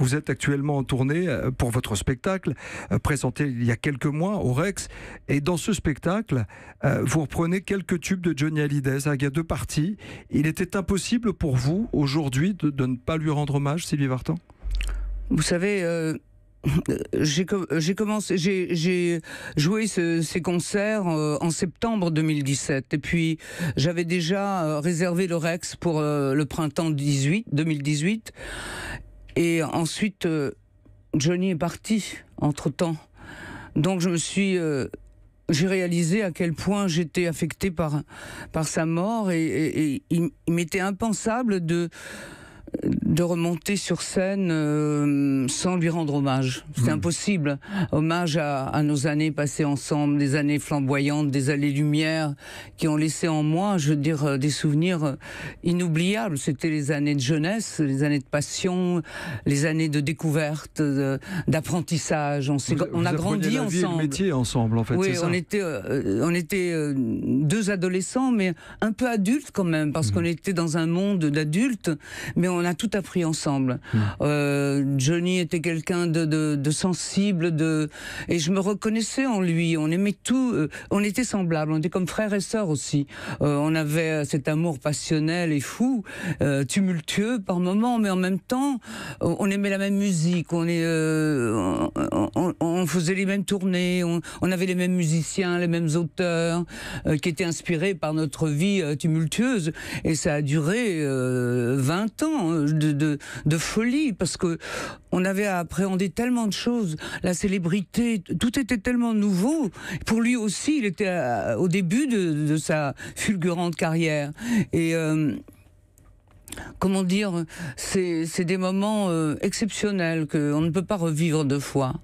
Vous êtes actuellement en tournée pour votre spectacle, présenté il y a quelques mois au Rex. Et dans ce spectacle, vous reprenez quelques tubes de Johnny Hallyday. Il y a deux parties. Il était impossible pour vous, aujourd'hui, de ne pas lui rendre hommage, Sylvie Vartan? Vous savez, j'ai joué ces concerts en septembre 2017. Et puis, j'avais déjà réservé le Rex pour le printemps 2018. Et ensuite, Johnny est parti entre-temps. Donc, j'ai réalisé à quel point j'étais affectée par sa mort. Et il m'était impensable de remonter sur scène sans lui rendre hommage. C'est impossible. Hommage à nos années passées ensemble, des années flamboyantes, des années-lumière qui ont laissé en moi, je veux dire, des souvenirs inoubliables. C'était les années de jeunesse, les années de passion, les années de découverte, d'apprentissage. On a grandi ensemble. Vie et le métier ensemble, en fait. Oui, c'est ça. on était deux adolescents, mais un peu adultes quand même, parce qu'on était dans un monde d'adultes, mais on a tout appris ensemble. Johnny était quelqu'un de sensible, et je me reconnaissais en lui. On aimait tout, on était semblables, on était comme frères et sœurs aussi. On avait cet amour passionnel et fou, tumultueux par moments, mais en même temps, on aimait la même musique, on faisait les mêmes tournées, on avait les mêmes musiciens, les mêmes auteurs, qui étaient inspirés par notre vie tumultueuse. Et ça a duré 20 ans de folie, parce que on avait à appréhender tellement de choses, la célébrité, tout était tellement nouveau. Pour lui aussi, il était au début de sa fulgurante carrière. Et comment dire, c'est des moments exceptionnels qu'on ne peut pas revivre deux fois.